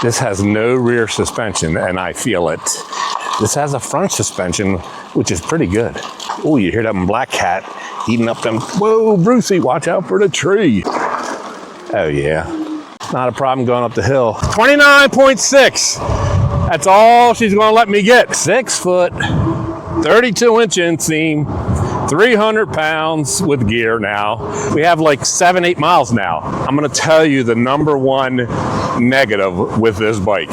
This has no rear suspension, and I feel it. This has a front suspension, which is pretty good. Oh, you hear that black cat eating up them. Whoa, Brucey, watch out for the tree. Oh, yeah. Not a problem going up the hill. 29.6. That's all she's going to let me get. 6 foot, 32-inch inseam, 300 pounds with gear now. We have like 7-8 miles now. I'm going to tell you the #1 negative with this bike.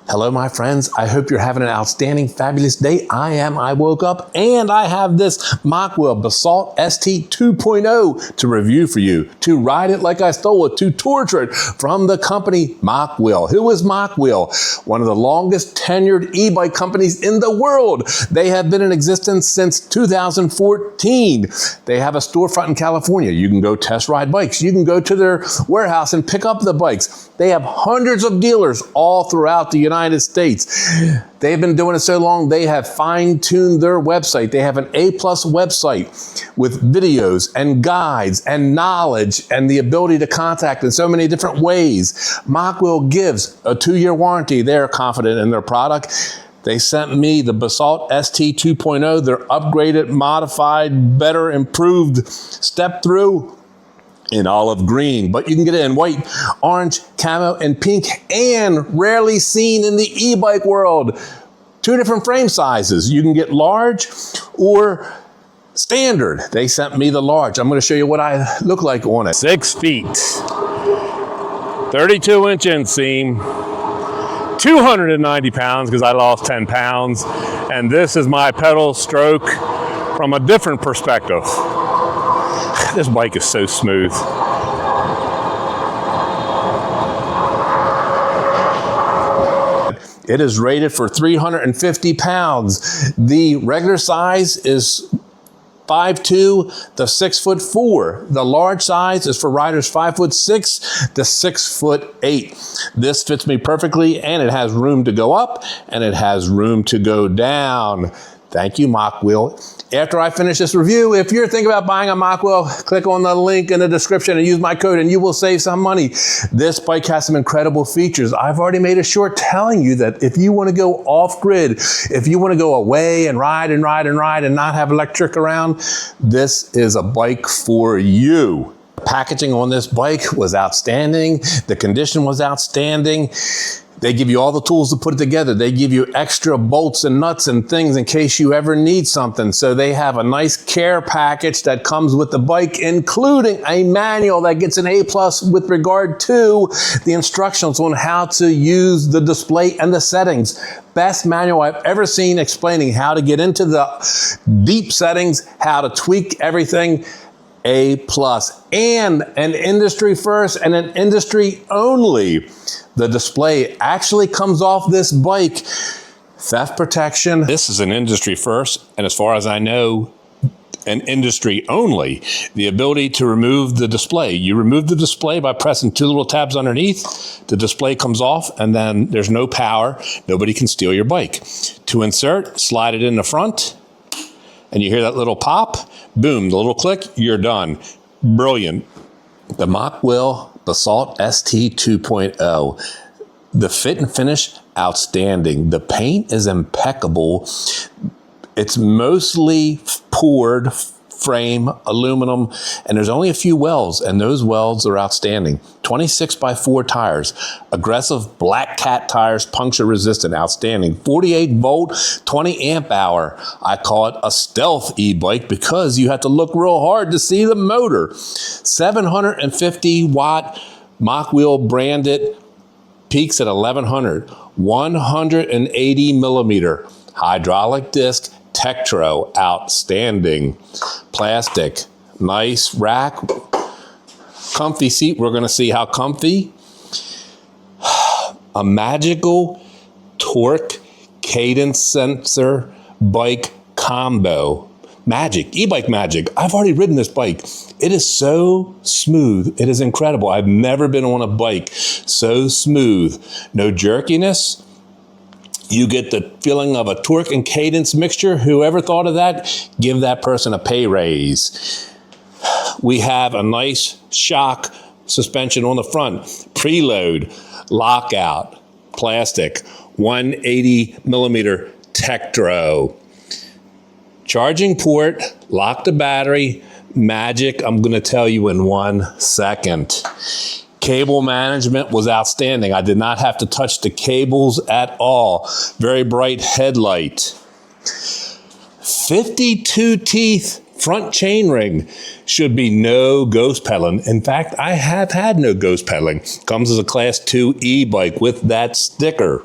Hello, my friends. I hope you're having an outstanding, fabulous day. I am. I woke up and I have this Mokwheel Basalt ST 2.0 to review for you, to ride it like I stole it, to torture it from the company Mokwheel. Who is Mokwheel? One of the longest tenured e-bike companies in the world. They have been in existence since 2014. They have a storefront in California. You can go test ride bikes. You can go to their warehouse and pick up the bikes. They have hundreds of dealers all throughout the United States. They've been doing it so long, they have fine-tuned their website. They have an A+ website with videos and guides and knowledge and the ability to contact in so many different ways. Mokwheel gives a 2-year warranty. They're confident in their product. They sent me the Basalt ST 2.0, their upgraded, modified, better, improved step-through in olive green, but you can get it in white, orange, camo, and pink, and rarely seen in the e-bike world. 2 different frame sizes. You can get large or standard. They sent me the large. I'm going to show you what I look like on it. 6 feet, 32-inch inseam, 290 pounds because I lost 10 pounds, and this is my pedal stroke from a different perspective. This bike is so smooth. It is rated for 350 pounds. The regular size is 5'2" to 6'4". The large size is for riders 5'6" to 6'8". This fits me perfectly, and it has room to go up and it has room to go down. Thank you, Mokwheel. After I finish this review, if you're thinking about buying a Mokwheel, click on the link in the description and use my code and you will save some money. This bike has some incredible features. I've already made a short telling you that if you want to go off-grid, if you want to go away and ride and ride and ride and not have electric around, this is a bike for you. The packaging on this bike was outstanding. The condition was outstanding. They give you all the tools to put it together. They give you extra bolts and nuts and things in case you ever need something. So they have a nice care package that comes with the bike, including a manual that gets an A+ with regard to the instructions on how to use the display and the settings. Best manual I've ever seen explaining how to get into the deep settings, how to tweak everything. A+, and an industry first and an industry only. The display actually comes off this bike. Theft protection. This is an industry first, and as far as I know, an industry only. The ability to remove the display. You remove the display by pressing 2 little tabs underneath. The display comes off, and then there's no power. Nobody can steal your bike. To insert, slide it in the front, and you hear that little pop. Boom, the little click, you're done. Brilliant. The Mokwheel Basalt ST 2.0. The fit and finish, outstanding. The paint is impeccable. It's mostly poured frame, aluminum, and there's only a few welds, and those welds are outstanding. 26x4 tires, aggressive black cat tires, puncture resistant, outstanding. 48 volt, 20 amp hour. I call it a stealth e-bike because you have to look real hard to see the motor. 750 watt Mokwheel branded, peaks at 1100, 180 millimeter hydraulic disc, Tektro, outstanding. Plastic, nice rack, comfy seat. We're going to see how comfy. A magical torque-cadence sensor bike combo. Magic, e-bike magic. I've already ridden this bike. It is so smooth. It is incredible. I've never been on a bike so smooth. No jerkiness, You get the feeling of a torque and cadence mixture. Whoever thought of that, give that person a pay raise. We have a nice shock suspension on the front, preload, lockout, plastic, 180 millimeter Tektro. Charging port, lock the battery, magic, I'm going to tell you in 1 second. Cable management was outstanding. I did not have to touch the cables at all. Very bright headlight. 52 teeth front chainring. Should be no ghost pedaling. In fact, I have had no ghost pedaling. Comes as a Class 2 e-bike with that sticker.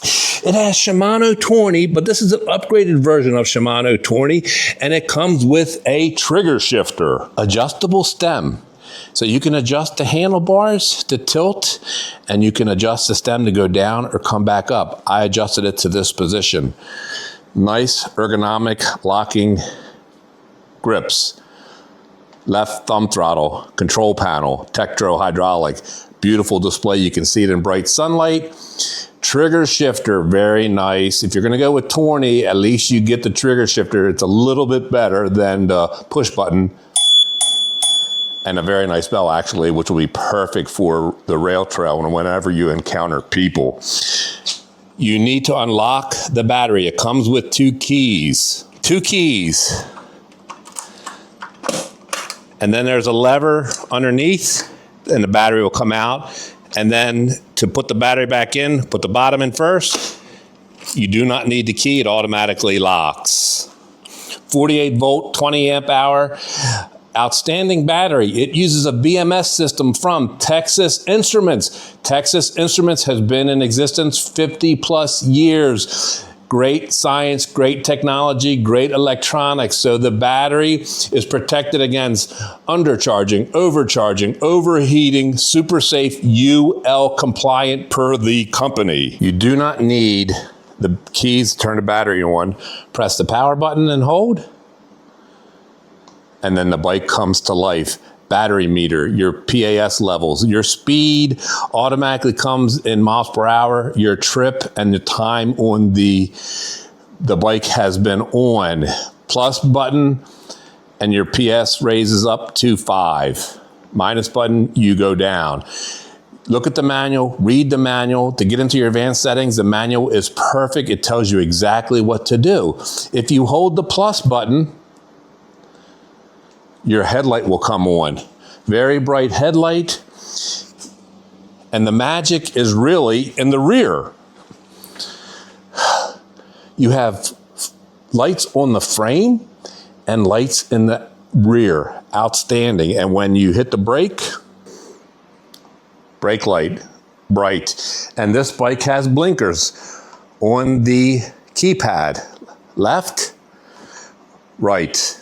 It has Shimano Tourney, but this is an upgraded version of Shimano Tourney, and it comes with a trigger shifter, adjustable stem. So you can adjust the handlebars to tilt, and you can adjust the stem to go down or come back up. I adjusted it to this position. Nice ergonomic locking grips. Left thumb throttle, control panel, Tektro hydraulic. Beautiful display. You can see it in bright sunlight. Trigger shifter, very nice. If you're going to go with Tourney, at least you get the trigger shifter. It's a little bit better than the push button. And a very nice bell, actually, which will be perfect for the rail trail and whenever you encounter people. You need to unlock the battery. It comes with 2 keys. 2 keys. And then there's a lever underneath, and the battery will come out. And then to put the battery back in, put the bottom in first. You do not need the key, it automatically locks. 48 volt, 20 amp hour. Outstanding battery. It uses a BMS system from Texas Instruments. Texas Instruments has been in existence 50 plus years. Great science, great technology, great electronics. So the battery is protected against undercharging, overcharging, overheating, super safe, UL compliant per the company. You do not need the keys to turn the battery on. Press the power button and hold. And then the bike comes to life. Battery meter, your PAS levels, your speed automatically comes in miles per hour, your trip and the time on the bike has been on. Plus button and your PS raises up to 5. Minus button, you go down. Look at the manual, read the manual. To get into your advanced settings, the manual is perfect. It tells you exactly what to do. If you hold the plus button, your headlight will come on. Very bright headlight. And the magic is really in the rear. You have lights on the frame and lights in the rear. Outstanding. And when you hit the brake light, bright. And this bike has blinkers on the keypad. Left, right.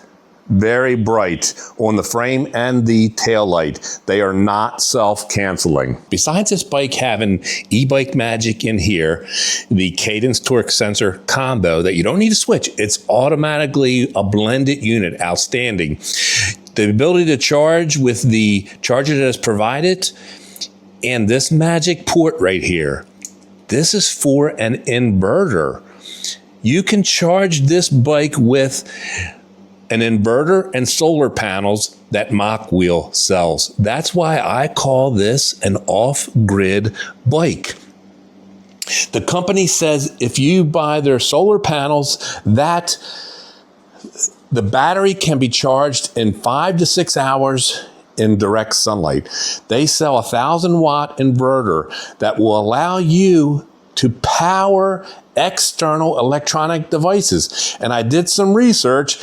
Very bright on the frame and the tail light. They are not self-canceling. Besides this bike having e-bike magic in here, the cadence torque sensor combo that you don't need to switch, it's automatically a blended unit. Outstanding. The ability to charge with the charger that is provided, and this magic port right here. This is for an inverter. You can charge this bike with an inverter and solar panels that Mokwheel sells. That's why I call this an off-grid bike. The company says if you buy their solar panels, that the battery can be charged in 5 to 6 hours in direct sunlight. They sell a 1,000-watt inverter that will allow you to power external electronic devices. And I did some research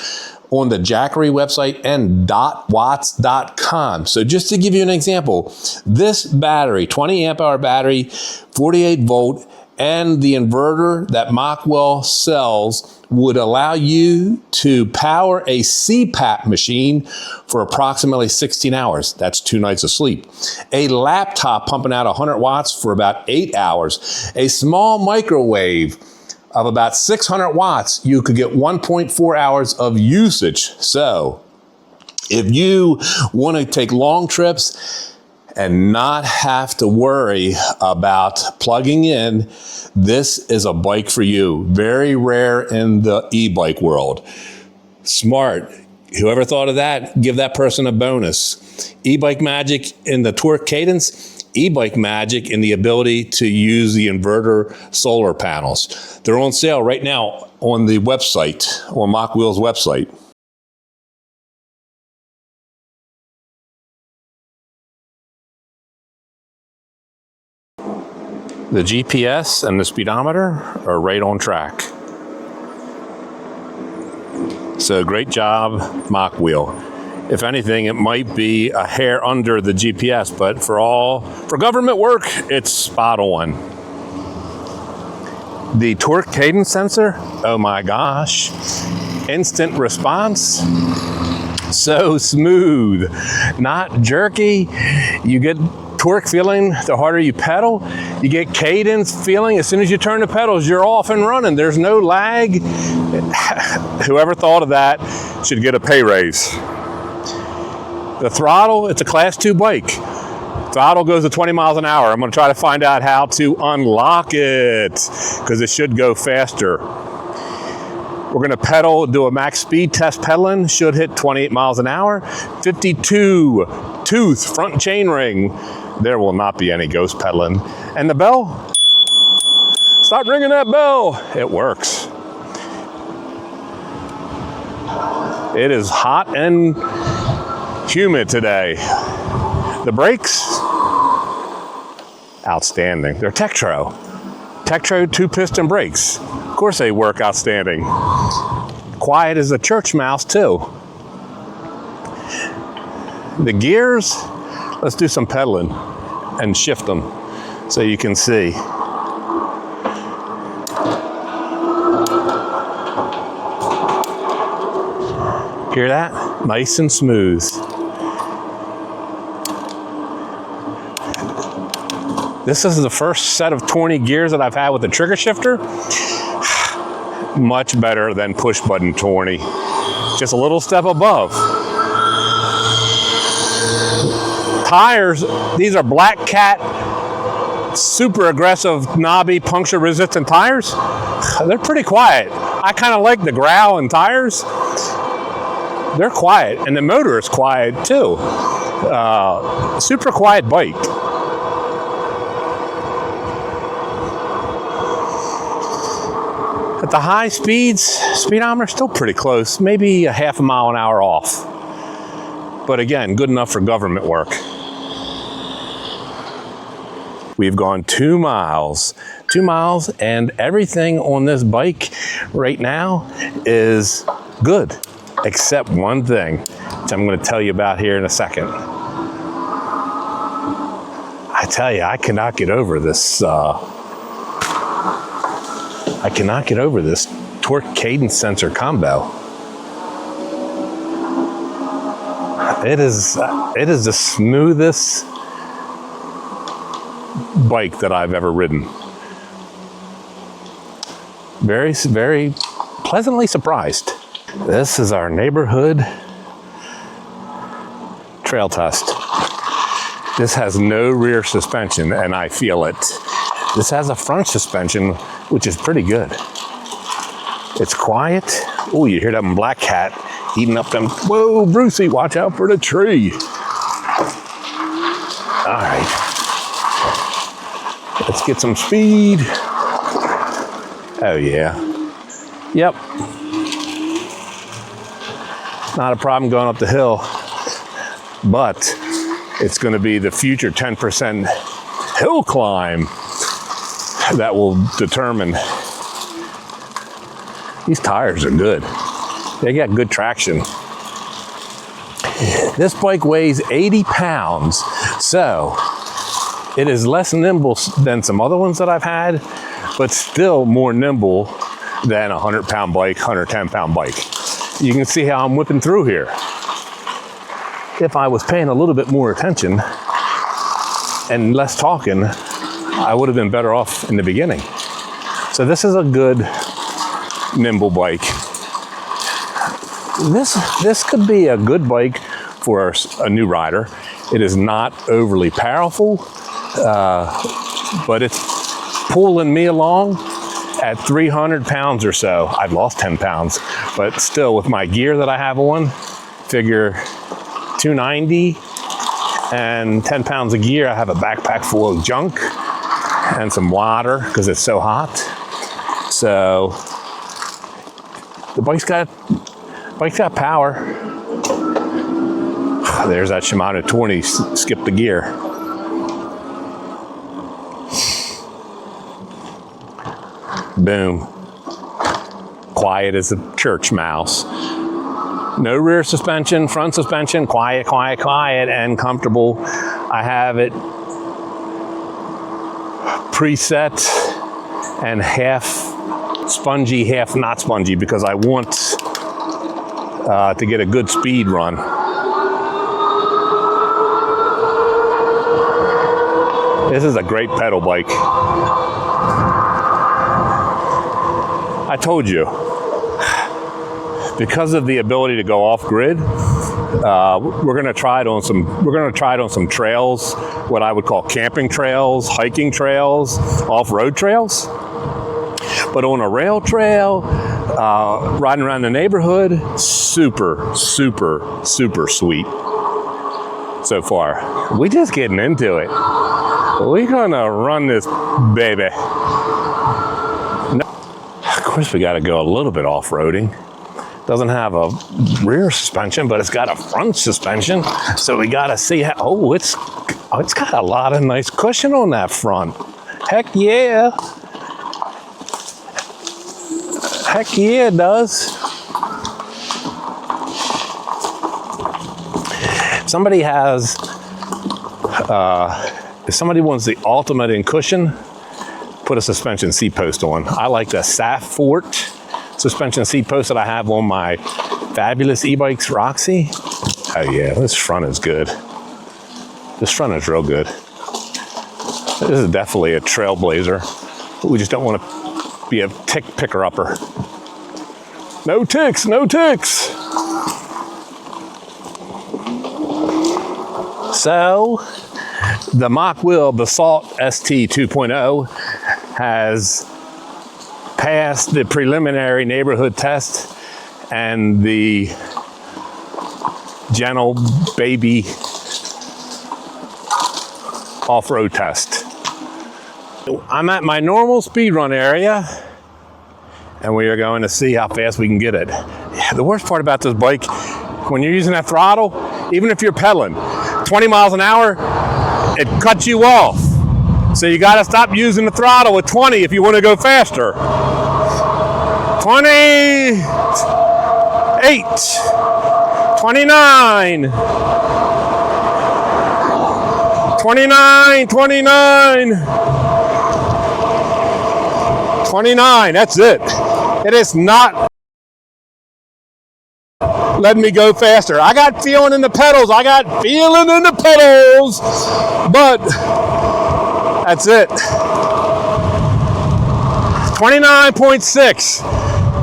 on the Jackery website and .watts.com. So just to give you an example, this battery, 20 amp hour battery, 48 volt, and the inverter that Mokwheel sells would allow you to power a CPAP machine for approximately 16 hours. That's 2 nights of sleep. A laptop pumping out 100 watts for about 8 hours. A small microwave of about 600 watts, you could get 1.4 hours of usage. So if you want to take long trips, and not have to worry about plugging in. This is a bike for you. Very rare in the e-bike world. Smart. Whoever thought of that, give that person a bonus. E-bike magic in the torque cadence, e-bike magic in the ability to use the inverter solar panels. They're on sale right now on the website, on Mokwheel's website. The GPS and the speedometer are right on track. So great job, Mokwheel. If anything, it might be a hair under the GPS, but for government work, it's spot on. The torque cadence sensor, oh my gosh. Instant response, so smooth, not jerky. You get torque feeling the harder you pedal. You get cadence feeling as soon as you turn the pedals, you're off and running. There's no lag. Whoever thought of that should get a pay raise. The throttle, it's a class 2 bike. Throttle goes to 20 miles an hour. I'm going to try to find out how to unlock it because it should go faster. We're going to do a max speed test pedaling. Should hit 28 miles an hour. 52 tooth front chainring. There will not be any ghost pedaling. And the bell? Stop ringing that bell. It works. It is hot and humid today. The brakes? Outstanding. They're Tektro 2-piston brakes. Of course they work outstanding. Quiet as a church mouse too. The gears, let's do some pedaling and shift them so you can see. Hear that? Nice and smooth. This is the first set of 20 gears that I've had with the trigger shifter. Much better than push button 20. Just a little step above. Tires, these are Black Cat, super aggressive, knobby, puncture resistant tires. They're pretty quiet. I kind of like the growl in tires. They're quiet, and the motor is quiet too. Super quiet bike. At the high speeds, speedometer still pretty close, maybe a half a mile an hour off. But again, good enough for government work. We've gone 2 miles. 2 miles, and everything on this bike right now is good, except one thing, which I'm going to tell you about here in a second. I tell you, I cannot get over this. I cannot get over this torque cadence sensor combo. It is the smoothest bike that I've ever ridden. Very, very pleasantly surprised. This is our neighborhood trail test. This has no rear suspension, and I feel it. This has a front suspension, which is pretty good. It's quiet. Oh, you hear that Black Cat eating up them. Whoa, Brucey, watch out for the tree. All right. Let's get some speed. Oh, yeah. Yep. Not a problem going up the hill, but it's going to be the future 10% hill climb that will determine. These tires are good. They got good traction. This bike weighs 80 pounds, so it is less nimble than some other ones that I've had, but still more nimble than a 100-pound bike, 110-pound bike. You can see how I'm whipping through here. If I was paying a little bit more attention and less talking, I would have been better off in the beginning. So this is a good, nimble bike. This could be a good bike for a new rider. It is not overly powerful, but it's pulling me along at 300 pounds or so. I've lost 10 pounds, but still with my gear that I have on, figure 290 and 10 pounds of gear. I have a backpack full of junk and some water because it's so hot. So the bike's got power. There's that Shimano 20 skip the gear. Boom. Quiet as a church mouse. No rear suspension, front suspension, quiet, quiet, quiet, and comfortable. I have it preset and half spongy, half not spongy because I want to get a good speed run. This is a great pedal bike. I told you, because of the ability to go off grid, we're going to try it on some trails, what I would call camping trails, hiking trails, off-road trails. But on a rail trail, riding around the neighborhood, super, super, super sweet so far. We just getting into it. We're gonna run this baby. Of course, we got to go a little bit off-roading. Doesn't have a rear suspension, but it's got a front suspension. So we got to see how. Oh, it's got a lot of nice cushion on that front. Heck yeah. Heck yeah, it does. Somebody has. If somebody wants the ultimate in cushion, put a suspension seat post on. I like the Fort suspension seat post that I have on my fabulous e-bikes Roxy. Oh yeah, this front is good. This front is real good. This is definitely a trailblazer, but we just don't want to be a tick picker-upper. No ticks, no ticks. So, the Mokwheel Basalt ST 2.0 has passed the preliminary neighborhood test and the gentle baby off-road test. I'm at my normal speed run area and we are going to see how fast we can get it. The worst part about this bike, when you're using that throttle, even if you're pedaling 20 miles an hour, it cuts you off. So you got to stop using the throttle at 20 if you want to go faster. 28, 29, 29, 29, 29, that's it. It is not letting me go faster. I got feeling in the pedals, but that's it. 29.6.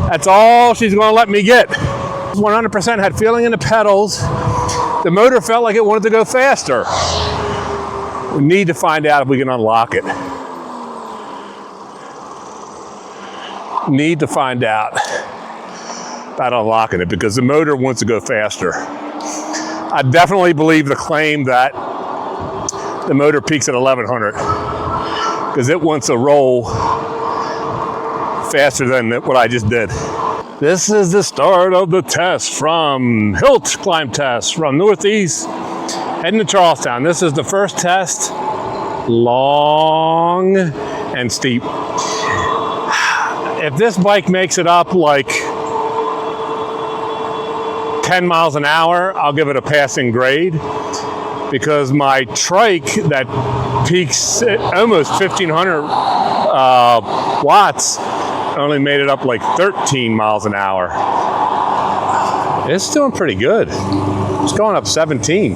That's all she's going to let me get. 100% had feeling in the pedals. The motor felt like it wanted to go faster. We need to find out if we can unlock it. Need to find out about unlocking it because the motor wants to go faster. I definitely believe the claim that the motor peaks at 1100 because it wants to roll faster than what I just did. This is the start of the test from Hilt Climb Test from Northeast heading to Charlestown. This is the first test, long and steep. If this bike makes it up like 10 miles an hour, I'll give it a passing grade because my trike that peaks at almost 1500 watts only made it up like 13 miles an hour. It's doing pretty good. It's going up 17.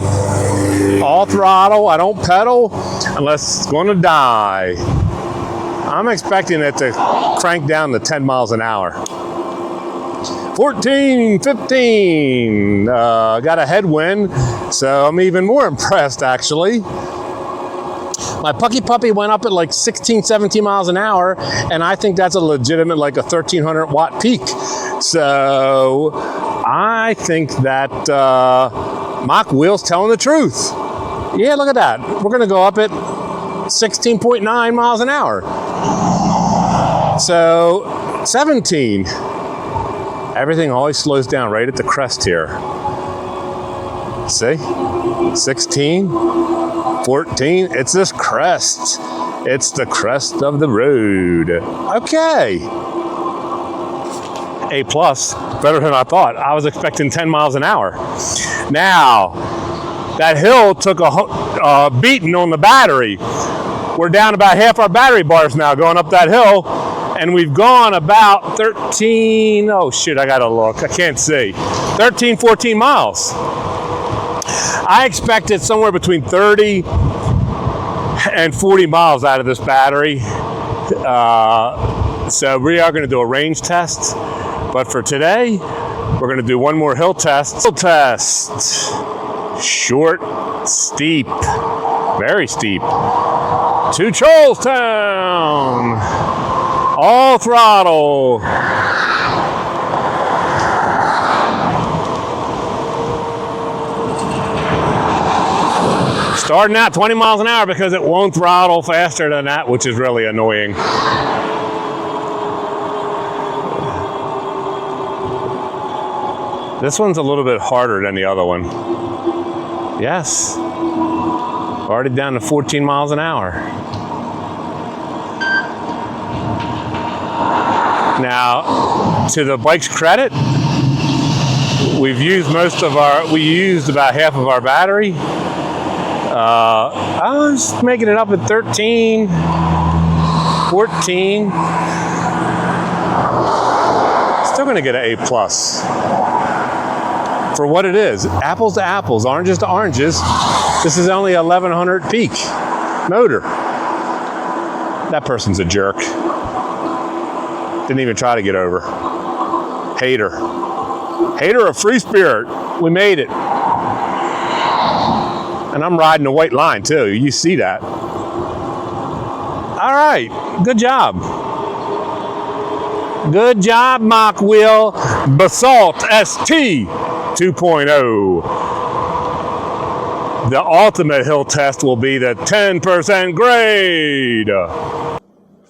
All throttle, I don't pedal unless it's going to die. I'm expecting it to crank down to 10 miles an hour. 14, 15, got a headwind. So I'm even more impressed, actually. My puppy went up at like 16, 17 miles an hour, and I think that's a legitimate, like a 1300 watt peak. So I think that Mokwheel's telling the truth. Yeah, look at that. We're gonna go up at 16.9 miles an hour. So 17. Everything always slows down right at the crest here. See? 16, 14. It's this crest. It's the crest of the road. Okay. A+, better than I thought. I was expecting 10 miles an hour. Now, that hill took a beating on the battery. We're down about half our battery bars now going up that hill, and we've gone about 13, oh shit, I gotta look, I can't see, 13, 14 miles. I expected somewhere between 30 and 40 miles out of this battery. So we are gonna do a range test, but for today, we're gonna do one more hill test. Hill test, short, steep, very steep, to Charlestown, all throttle. Starting out 20 miles an hour because it won't throttle faster than that, which is really annoying. This one's a little bit harder than the other one. Yes. Already down to 14 miles an hour. Now, to the bike's credit, we used about half of our battery. I was making it up at 13, 14. Still gonna get an A+. For what it is, apples to apples, oranges to oranges. This is only 1100 peak motor. That person's a jerk. Didn't even try to get over. Hater. Hater of free spirit. We made it. And I'm riding a white line too. You see that. All right. Good job. Good job, Mokwheel Basalt ST 2.0. The ultimate hill test will be the 10% grade.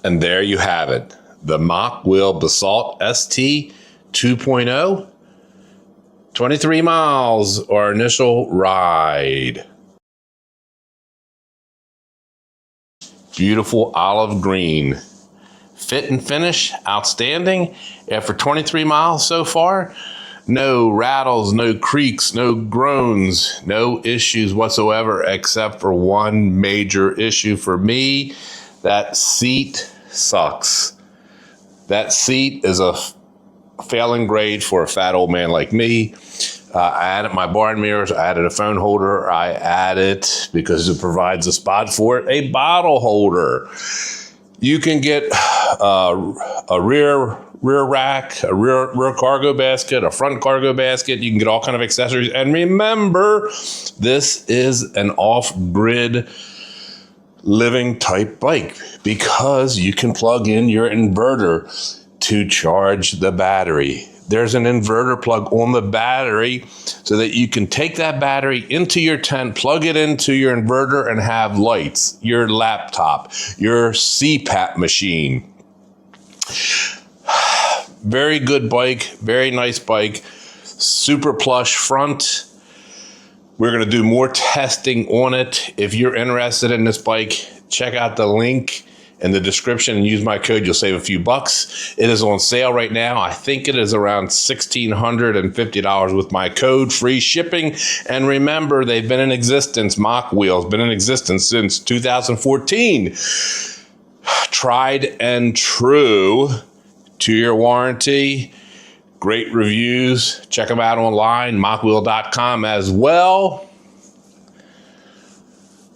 And there you have it. The Mokwheel Basalt ST 2.0. 23 miles, our initial ride. Beautiful olive green. Fit and finish, outstanding. After 23 miles so far, no rattles, no creaks, no groans, no issues whatsoever, except for one major issue for me. That seat sucks. That seat is a failing grade for a fat old man like me. I added my barn mirrors, I added a phone holder, I added, because it provides a spot for it, a bottle holder. You can get a rear rack, a rear cargo basket, a front cargo basket. You can get all kind of accessories. And remember, this is an off-grid living type bike because you can plug in your inverter to charge the battery. There's an inverter plug on the battery so that you can take that battery into your tent, plug it into your inverter, and have lights, your laptop, your CPAP machine. Very good bike, very nice bike, super plush front. We're going to do more testing on it. If you're interested in this bike, check out the link in the description and use my code. You'll save a few bucks. It is on sale right now. I think it is around $1,650 with my code, free shipping. And remember, they've been in existence. Mokwheel's been in existence since 2014. Tried and true, 2-year warranty, great reviews. Check them out online, mokwheel.com as well.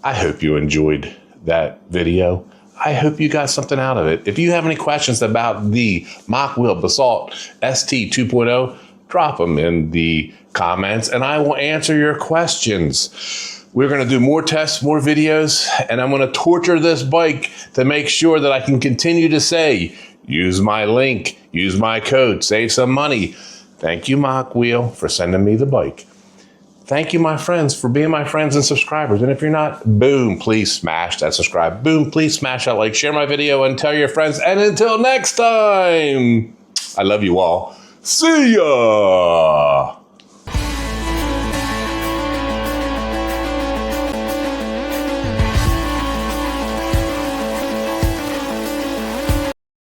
I hope you enjoyed that video. I hope you got something out of it. If you have any questions about the Mokwheel Basalt ST 2.0, drop them in the comments and I will answer your questions. We're going to do more tests, more videos, and I'm going to torture this bike to make sure that I can continue to say, use my link, use my code, save some money. Thank you, Mokwheel, for sending me the bike. Thank you, my friends, for being my friends and subscribers. And if you're not, boom, please smash that subscribe. Boom, please smash that like, share my video, and tell your friends. And until next time, I love you all. See ya!